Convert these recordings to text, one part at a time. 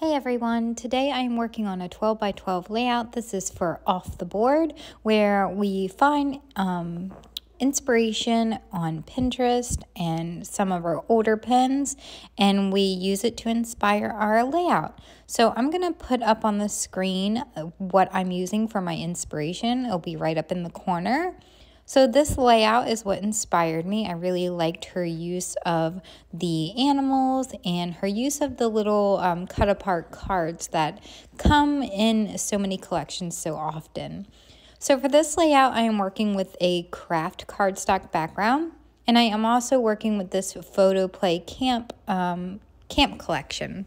Hey everyone, today I am working on a 12 by 12 layout. This is for off the board where we find inspiration on Pinterest and some of our older pins, and we use it to inspire our layout. So I'm going to put up on the screen what I'm using for my inspiration. It'll be right up in the corner. So this layout is what inspired me. I really liked her use of the animals and her use of the little cut apart cards that come in so many collections so often. So for this layout, I am working with a craft cardstock background, and I am also working with this PhotoPlay camp collection.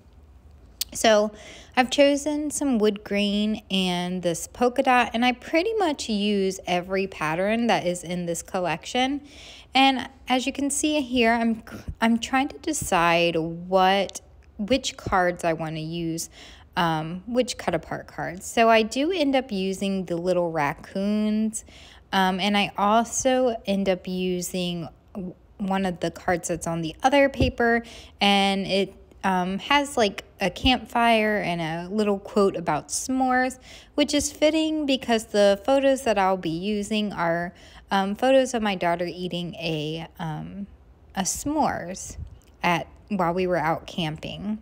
So I've chosen some wood grain and this polka dot, and I pretty much use every pattern that is in this collection. And as you can see here, I'm trying to decide which cards I want to use, which cut apart cards. So I do end up using the little raccoons, and I also end up using one of the cards that's on the other paper, and it has like a campfire and a little quote about s'mores, which is fitting because the photos that I'll be using are photos of my daughter eating a s'mores while we were out camping.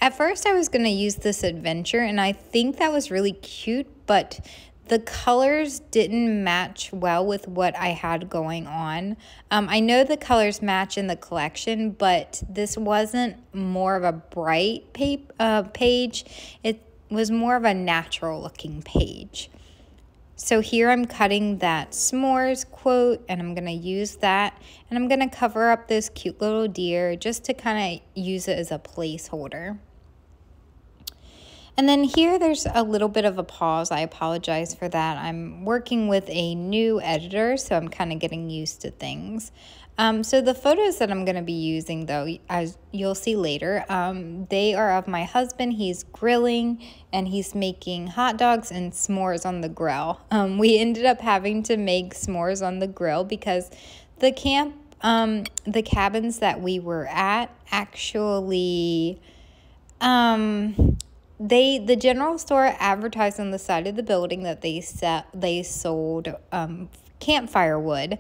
At first I was going to use this adventure, and I think that was really cute, but the colors didn't match well with what I had going on. I know the colors match in the collection, but this wasn't more of a bright page. It was more of a natural looking page. So here I'm cutting that s'mores quote, and I'm going to use that. And I'm going to cover up this cute little deer just to kind of use it as a placeholder. And then here there's a little bit of a pause. I apologize for that. I'm working with a new editor, so I'm kind of getting used to things. So the photos that I'm going to be using, though, as you'll see later, they are of my husband. He's grilling, and he's making hot dogs and s'mores on the grill. We ended up having to make s'mores on the grill because the cabins that we were at actually... The general store advertised on the side of the building that they sold campfire wood.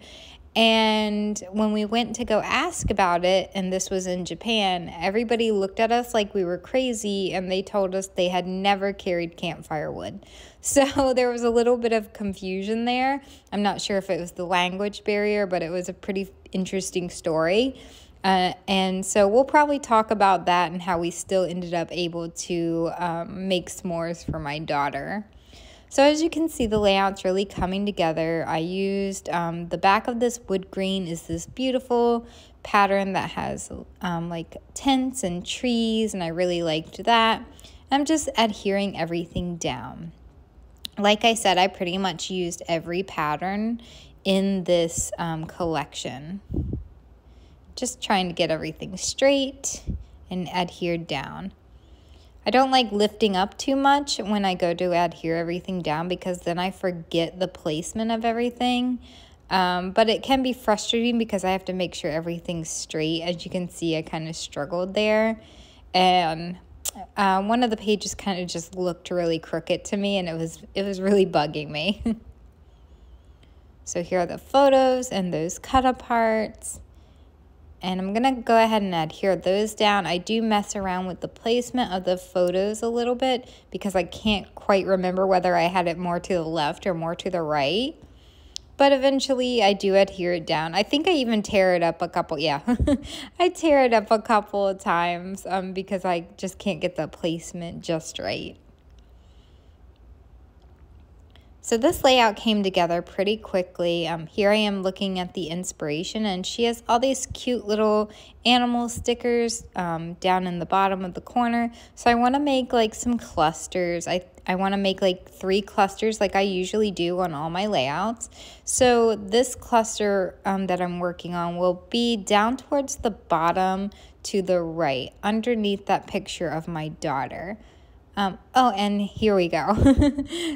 And when we went to go ask about it, and this was in Japan, everybody looked at us like we were crazy, and they told us they had never carried campfire wood. So there was a little bit of confusion there. I'm not sure if it was the language barrier, but it was a pretty interesting story. And so we'll probably talk about that and how we still ended up able to make s'mores for my daughter. So as you can see, the layout's really coming together. I used the back of this wood grain is this beautiful pattern that has like tents and trees, and I really liked that. I'm just adhering everything down. Like I said, I pretty much used every pattern in this collection. Just trying to get everything straight and adhered down. I don't like lifting up too much when I go to adhere everything down because then I forget the placement of everything. But it can be frustrating because I have to make sure everything's straight. As you can see, I kind of struggled there. And one of the pages kind of just looked really crooked to me, and it was really bugging me. So here are the photos and those cut aparts. And I'm going to go ahead and adhere those down. I do mess around with the placement of the photos a little bit because I can't quite remember whether I had it more to the left or more to the right. But eventually I do adhere it down. I think I even tear it up a couple, I tear it up a couple of times because I just can't get the placement just right. So this layout came together pretty quickly. Here I am looking at the inspiration, and she has all these cute little animal stickers down in the bottom of the corner. So I want to make like some clusters. I want to make like 3 clusters like I usually do on all my layouts. So this cluster that I'm working on will be down towards the bottom to the right, underneath that picture of my daughter. Oh, and here we go.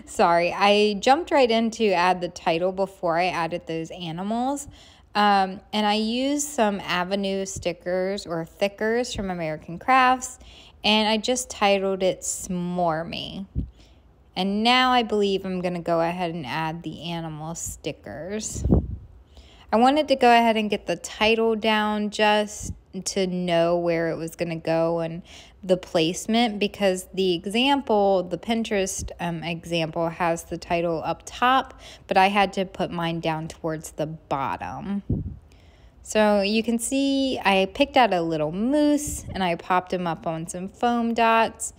Sorry, I jumped right in to add the title before I added those animals. And I used some Avenue stickers or thickers from American Crafts. and I just titled it Smore Me. And now I believe I'm going to go ahead and add the animal stickers. I wanted to go ahead and get the title down just to know where it was going to go and the placement, because the example, the Pinterest example has the title up top, but I had to put mine down towards the bottom. So you can see I picked out a little moose and I popped him up on some foam dots,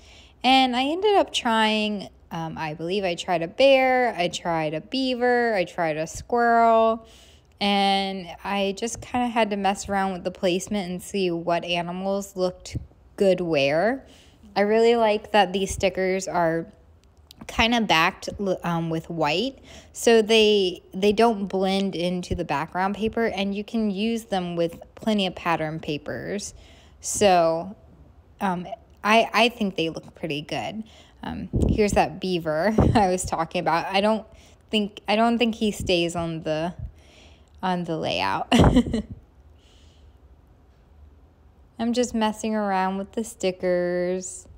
and I ended up trying, I believe I tried a bear, I tried a beaver, I tried a squirrel, and I just kind of had to mess around with the placement and see what animals looked good where. I really like that these stickers are kind of backed with white, so they don't blend into the background paper, and you can use them with plenty of pattern papers. So I think they look pretty good. Here's that beaver I was talking about. I don't think he stays on the layout. I'm just messing around with the stickers.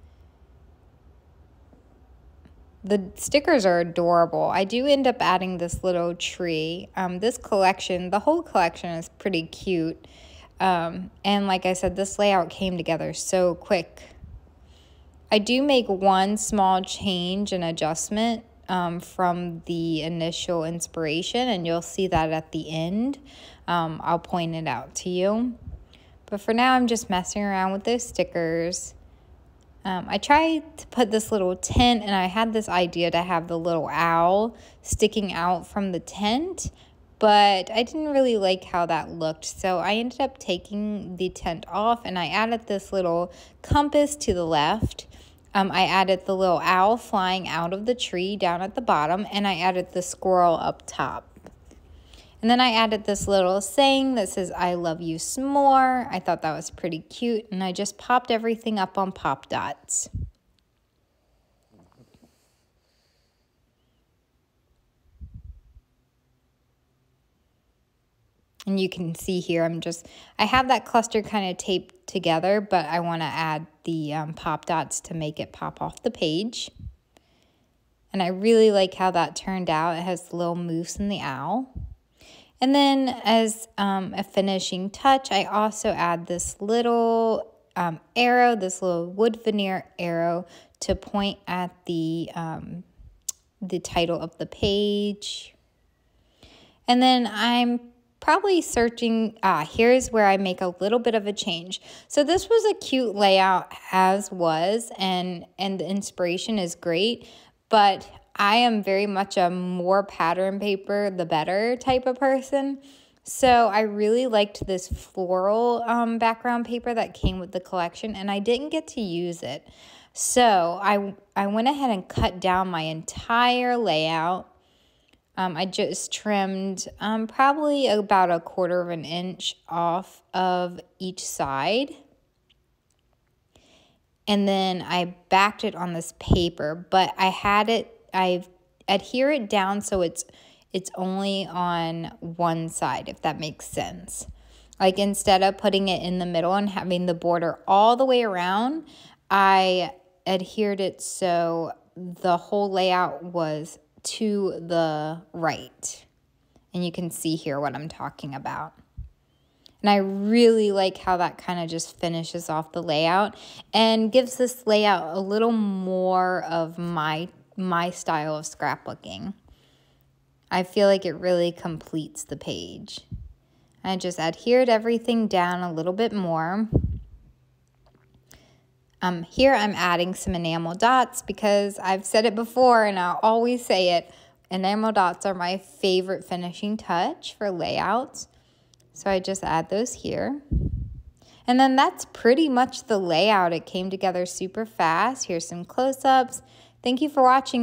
The stickers are adorable. I do end up adding this little tree. This collection, the whole collection is pretty cute. And like I said, this layout came together so quick. I do make one small change and adjustment from the initial inspiration, and you'll see that at the end. I'll point it out to you. But for now, I'm just messing around with those stickers. I tried to put this little tent, and I had this idea to have the little owl sticking out from the tent, but I didn't really like how that looked. So I ended up taking the tent off, and I added this little compass to the left. I added the little owl flying out of the tree down at the bottom, and I added the squirrel up top. And then I added this little saying that says, "I love you, Smore." I thought that was pretty cute, and I just popped everything up on pop dots. And you can see here, I have that cluster kind of taped together, but I want to add the pop dots to make it pop off the page. And I really like how that turned out. It has the little moose and the owl. And then as a finishing touch, I also add this little arrow, this little wood veneer arrow to point at the title of the page. And then I'm probably searching, here's where I make a little bit of a change. So this was a cute layout as was, and the inspiration is great, but I am very much a more pattern paper, the better type of person. So I really liked this floral background paper that came with the collection, and I didn't get to use it. So I went ahead and cut down my entire layout. I just trimmed probably about 1/4 of an inch off of each side. And then I backed it on this paper, but I adhere it down so it's only on one side, if that makes sense. Like instead of putting it in the middle and having the border all the way around, I adhered it so the whole layout was to the right. And you can see here what I'm talking about. And I really like how that kind of just finishes off the layout and gives this layout a little more of my style of scrapbooking. I feel like it really completes the page. I just adhered everything down a little bit more. Here I'm adding some enamel dots because I've said it before and I'll always say it. Enamel dots are my favorite finishing touch for layouts. So I just add those here. And then that's pretty much the layout. It came together super fast. Here's some close-ups. Thank you for watching.